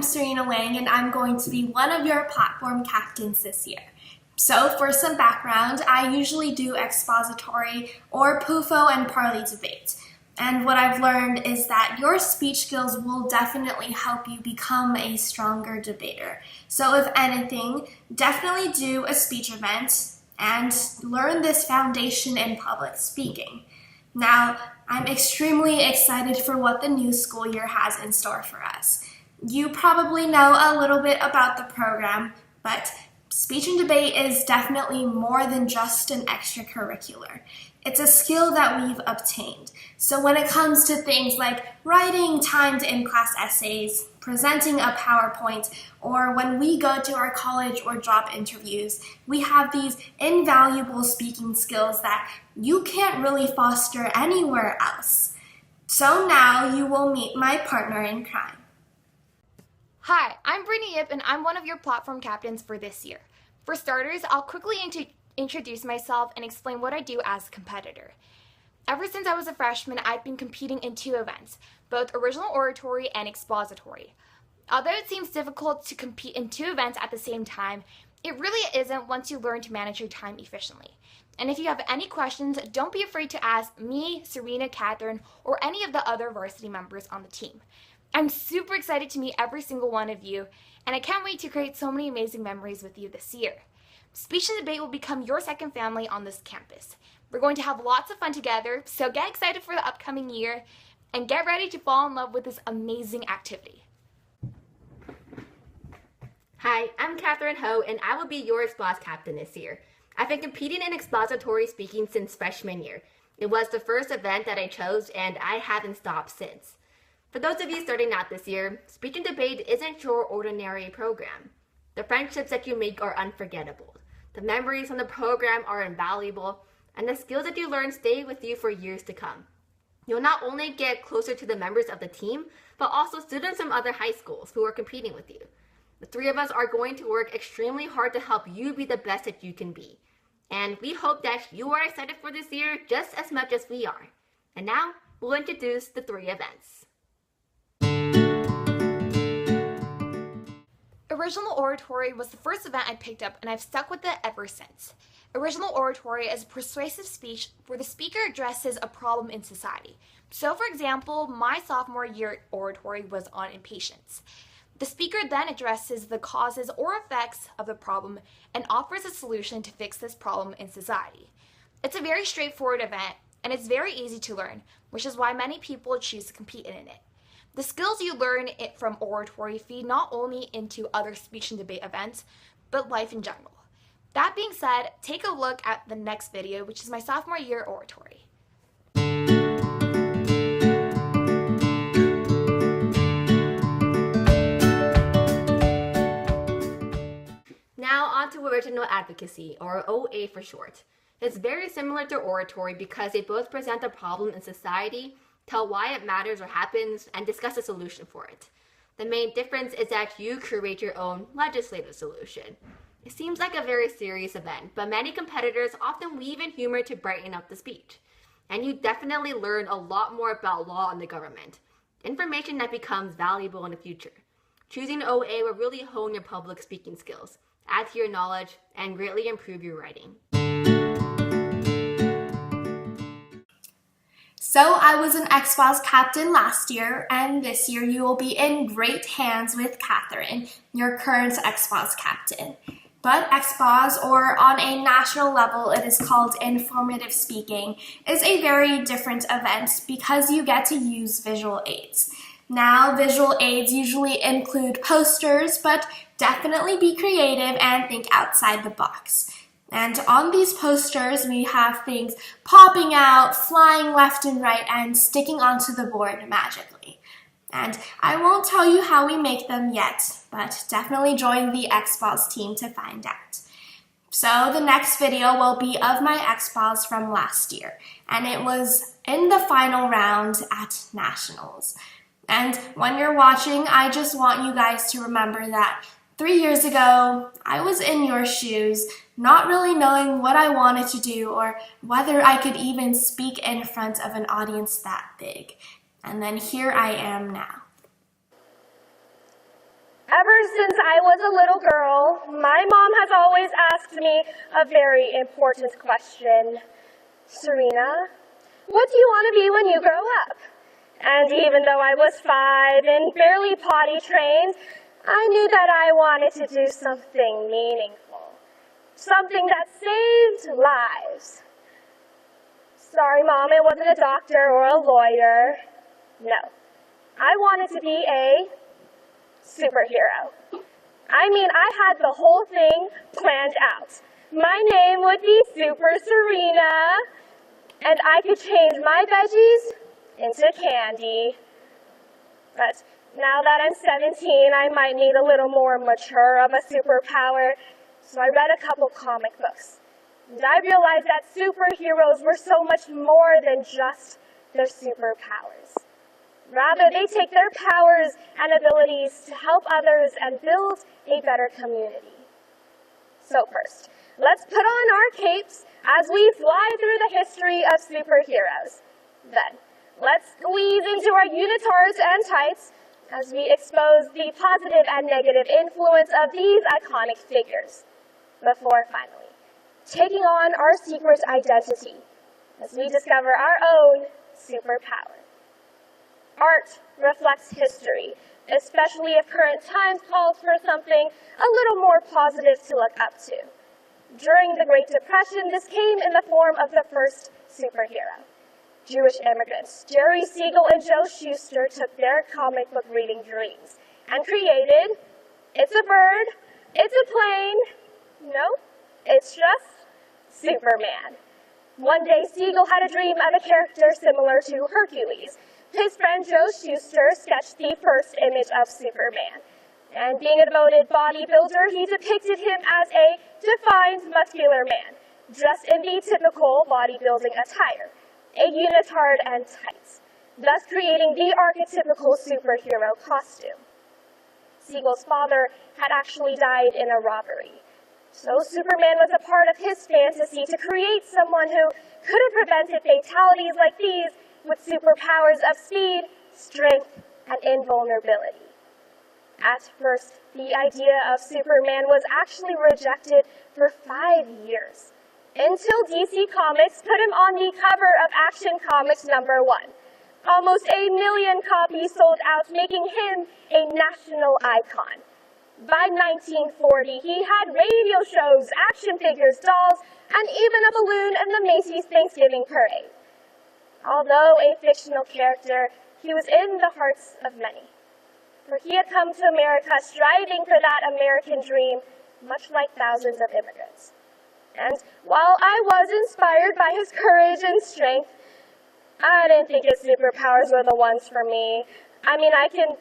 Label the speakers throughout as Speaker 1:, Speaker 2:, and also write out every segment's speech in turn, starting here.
Speaker 1: I'm Serena Wang, and I'm going to be one of your platform captains this year. So for some background, I usually do expository or PUFO and Parley debate. And what I've learned is that your speech skills will definitely help you become a stronger debater. So if anything, definitely do a speech event and learn this foundation in public speaking. Now, I'm extremely excited for what the new school year has in store for us. You probably know a little bit about the program, but speech and debate is definitely more than just an extracurricular. It's a skill that we've obtained. So when it comes to things like writing timed in-class essays, presenting a PowerPoint, or when we go to our college or job interviews, we have these invaluable speaking skills that you can't really foster anywhere else. So now you will meet my partner in crime.
Speaker 2: Hi, I'm Brittany Yip, and I'm one of your platform captains for this year. For starters, I'll quickly introduce myself and explain what I do as a competitor. Ever since I was a freshman, I've been competing in two events, both original oratory and expository. Although it seems difficult to compete in two events at the same time, it really isn't once you learn to manage your time efficiently. And if you have any questions, don't be afraid to ask me, Serena, Catherine, or any of the other varsity members on the team. I'm super excited to meet every single one of you, and I can't wait to create so many amazing memories with you this year. Speech and debate will become your second family on this campus. We're going to have lots of fun together, so get excited for the upcoming year and get ready to fall in love with this amazing activity.
Speaker 3: Hi, I'm Catherine Ho, and I will be your Expos captain this year. I've been competing in expository speaking since freshman year. It was the first event that I chose, and I haven't stopped since. For those of you starting out this year, speech and debate isn't your ordinary program. The friendships that you make are unforgettable. The memories from the program are invaluable, and the skills that you learn stay with you for years to come. You'll not only get closer to the members of the team, but also students from other high schools who are competing with you. The three of us are going to work extremely hard to help you be the best that you can be. And we hope that you are excited for this year just as much as we are. And now, we'll introduce the three events.
Speaker 2: Original oratory was the first event I picked up, and I've stuck with it ever since. Original oratory is a persuasive speech where the speaker addresses a problem in society. So, for example, my sophomore year oratory was on impatience. The speaker then addresses the causes or effects of the problem and offers a solution to fix this problem in society. It's a very straightforward event, and it's very easy to learn, which is why many people choose to compete in it. The skills you learn from oratory feed not only into other speech and debate events, but life in general. That being said, take a look at the next video, which is my sophomore year oratory.
Speaker 3: Now on to original advocacy, or OA for short. It's very similar to oratory because they both present a problem in society, tell why it matters or happens, and discuss a solution for it. The main difference is that you create your own legislative solution. It seems like a very serious event, but many competitors often weave in humor to brighten up the speech. And you definitely learn a lot more about law and the government, information that becomes valuable in the future. Choosing OA will really hone your public speaking skills, add to your knowledge, and greatly improve your writing.
Speaker 1: So I was an Expos captain last year, and this year you will be in great hands with Catherine, your current Expos captain. But Expos, or on a national level it is called informative speaking, is a very different event because you get to use visual aids. Now, visual aids usually include posters, but definitely be creative and think outside the box. And on these posters, we have things popping out, flying left and right, and sticking onto the board magically. And I won't tell you how we make them yet, but definitely join the Expos team to find out. So the next video will be of my Expos from last year, and it was in the final round at Nationals. And when you're watching, I just want you guys to remember that 3 years ago, I was in your shoes, not really knowing what I wanted to do or whether I could even speak in front of an audience that big. And then here I am now. Ever since I was a little girl, my mom has always asked me a very important question. Serena, what do you want to be when you grow up? And even though I was 5 and barely potty trained, I knew that I wanted to do something meaningful. Something that saved lives. Sorry, Mom, it wasn't a doctor or a lawyer. No, I wanted to be a superhero. I mean, I had the whole thing planned out. My name would be Super Serena, and I could change my veggies into candy. But now that I'm 17, I might need a little more mature of a superpower, so I read a couple comic books. And I realized that superheroes were so much more than just their superpowers. Rather, they take their powers and abilities to help others and build a better community. So first, let's put on our capes as we fly through the history of superheroes. Then, let's squeeze into our unitards and tights as we expose the positive and negative influence of these iconic figures. Before finally, taking on our secret identity as we discover our own superpower. Art reflects history, especially if current times calls for something a little more positive to look up to. During the Great Depression, this came in the form of the first superhero. Jewish immigrants Jerry Siegel and Joe Shuster took their comic book reading dreams and created, it's a bird, it's a plane, no, it's just Superman. One day, Siegel had a dream of a character similar to Hercules. His friend Joe Shuster sketched the first image of Superman. And being a devoted bodybuilder, he depicted him as a defined, muscular man, dressed in the typical bodybuilding attire, a unitard and tights, thus creating the archetypical superhero costume. Siegel's father had actually died in a robbery, so Superman was a part of his fantasy to create someone who could have prevented fatalities like these with superpowers of speed, strength, and invulnerability. At first, the idea of Superman was actually rejected for 5 years, until DC Comics put him on the cover of Action Comics #1. Almost 1 million copies sold out, making him a national icon. By 1940, he had radio shows, action figures, dolls, and even a balloon in the Macy's Thanksgiving Parade. Although a fictional character, he was in the hearts of many, for he had come to America striving for that American dream, much like thousands of immigrants. And while I was inspired by his courage and strength, I didn't think his superpowers were the ones for me. I mean, I can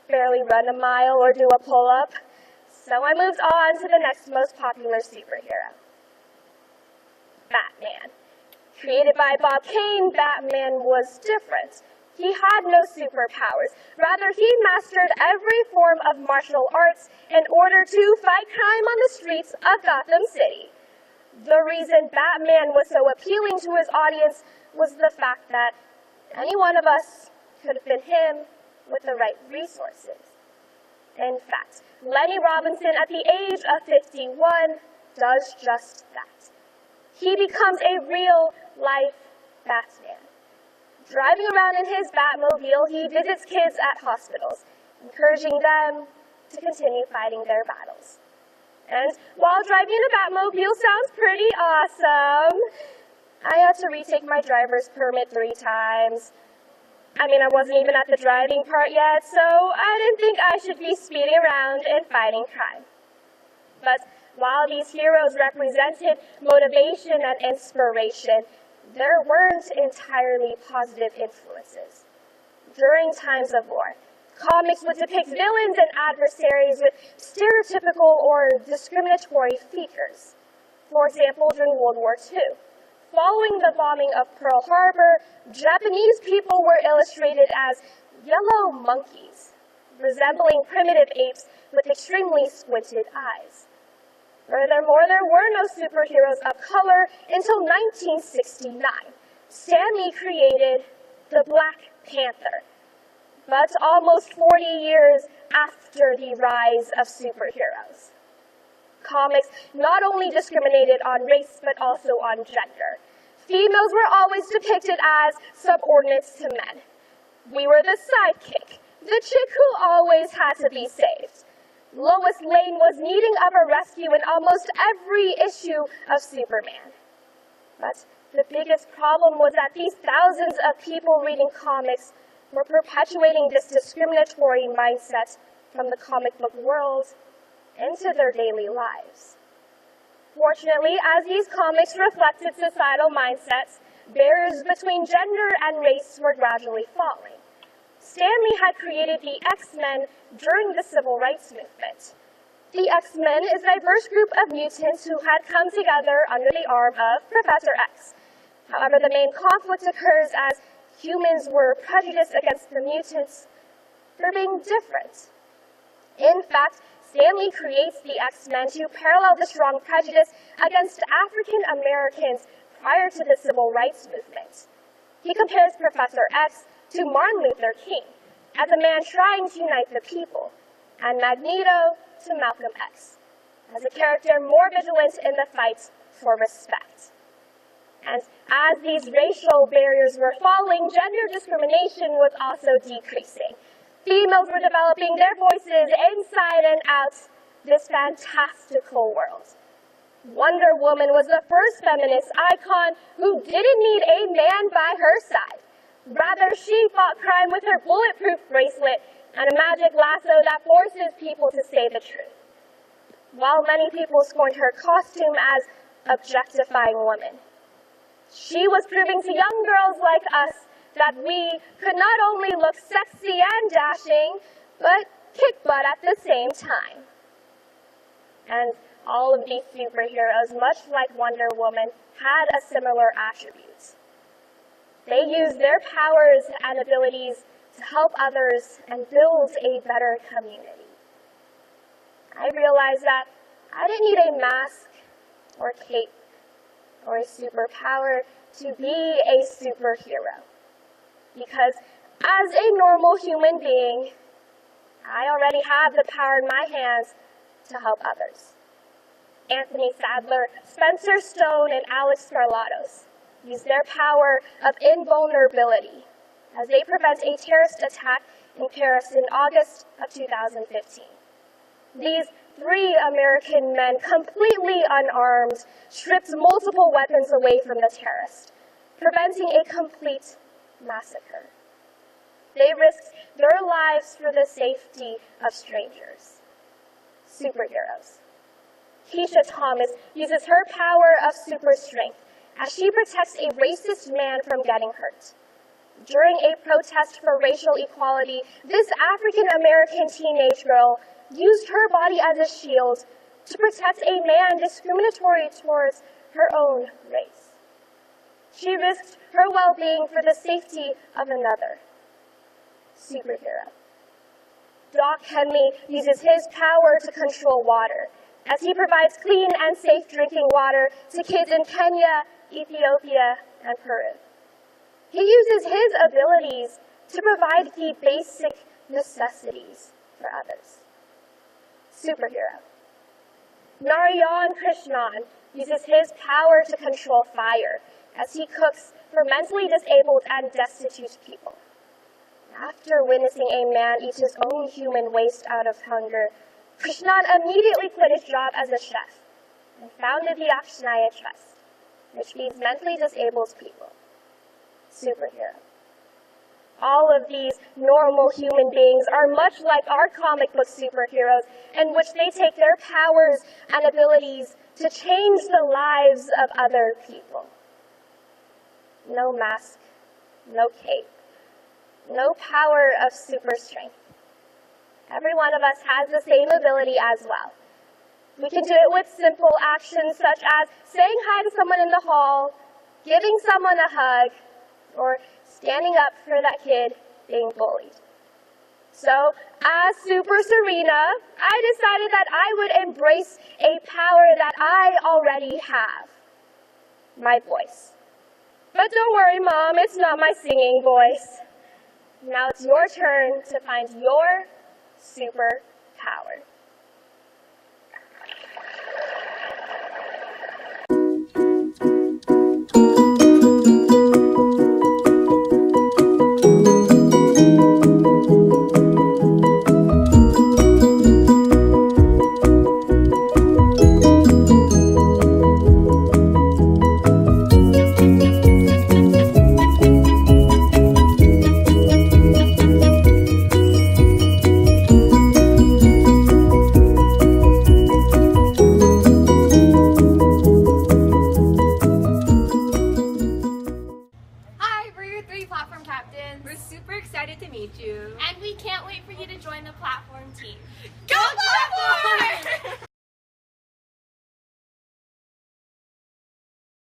Speaker 1: barely run a mile or do a pull-up, so I moved on to the next most popular superhero, Batman. Created by Bob Kane, Batman was different. He had no superpowers. Rather, he mastered every form of martial arts in order to fight crime on the streets of Gotham City. The reason Batman was so appealing to his audience was the fact that any one of us could have been him with the right resources. In fact, Lenny Robinson, at the age of 51, does just that. He becomes a real-life Batman. Driving around in his Batmobile, he visits kids at hospitals, encouraging them to continue fighting their battles. And while driving in a Batmobile sounds pretty awesome, I had to retake my driver's permit 3 times. I mean, I wasn't even at the driving part yet, so I didn't think I should be speeding around and fighting crime. But while these heroes represented motivation and inspiration, there weren't entirely positive influences. During times of war, comics would depict villains and adversaries with stereotypical or discriminatory features. For example, during World War II, following the bombing of Pearl Harbor, Japanese people were illustrated as yellow monkeys, resembling primitive apes with extremely squinted eyes. Furthermore, there were no superheroes of color until 1969. Stan Lee created the Black Panther. but almost 40 years after the rise of superheroes. Comics not only discriminated on race, but also on gender. Females were always depicted as subordinates to men. We were the sidekick, the chick who always had to be saved. Lois Lane was needing of a rescue in almost every issue of Superman. But the biggest problem was that these thousands of people reading comics were perpetuating this discriminatory mindset from the comic book world into their daily lives. Fortunately, as these comics reflected societal mindsets, barriers between gender and race were gradually falling. Stan Lee had created the X-Men during the Civil Rights Movement. The X-Men is a diverse group of mutants who had come together under the arm of Professor X. However, the main conflict occurs as humans were prejudiced against the mutants for being different. In fact, Stan Lee creates the X-Men to parallel the strong prejudice against African Americans prior to the Civil Rights Movement. He compares Professor X to Martin Luther King as a man trying to unite the people, and Magneto to Malcolm X as a character more vigilant in the fight for respect. And as these racial barriers were falling, gender discrimination was also decreasing. Females were developing their voices inside and out this fantastical world. Wonder Woman was the first feminist icon who didn't need a man by her side. Rather, she fought crime with her bulletproof bracelet and a magic lasso that forces people to say the truth. While many people scorned her costume as objectifying women, she was proving to young girls like us that we could not only look sexy and dashing, but kick butt at the same time. And all of these superheroes, much like Wonder Woman, had a similar attribute. They used their powers and abilities to help others and build a better community. I realized that I didn't need a mask or cape or a superpower to be a superhero. Because as a normal human being, I already have the power in my hands to help others. Anthony Sadler, Spencer Stone, and Alex Scarlatos use their power of invulnerability as they prevent a terrorist attack in Paris in August of 2015. These 3 American men, completely unarmed, stripped multiple weapons away from the terrorist, preventing a complete massacre. They risked their lives for the safety of strangers. Superheroes. Keisha Thomas uses her power of super strength as she protects a racist man from getting hurt. During a protest for racial equality, this African-American teenage girl used her body as a shield to protect a man discriminatory towards her own race. She risked her well-being for the safety of another. Superhero. Doc Henley uses his power to control water as he provides clean and safe drinking water to kids in Kenya, Ethiopia, and Peru. He uses his abilities to provide the basic necessities for others. Superhero. Narayan Krishnan uses his power to control fire as he cooks for mentally disabled and destitute people. After witnessing a man eat his own human waste out of hunger, Krishnan immediately quit his job as a chef and founded the Akshnaya Trust, which feeds mentally disabled people. Superhero. All of these normal human beings are much like our comic book superheroes, in which they take their powers and abilities to change the lives of other people. No mask, no cape, no power of super strength. Every one of us has the same ability as well. We can do it with simple actions such as saying hi to someone in the hall, giving someone a hug, or standing up for that kid being bullied. So, as Super Serena, I decided that I would embrace a power that I already have. My voice. But don't worry, Mom, it's not my singing voice. Now it's your turn to find your superpower.
Speaker 2: Hi, we're your 3 platform captains.
Speaker 3: We're super excited to meet you.
Speaker 1: And we can't wait for you to join the platform team.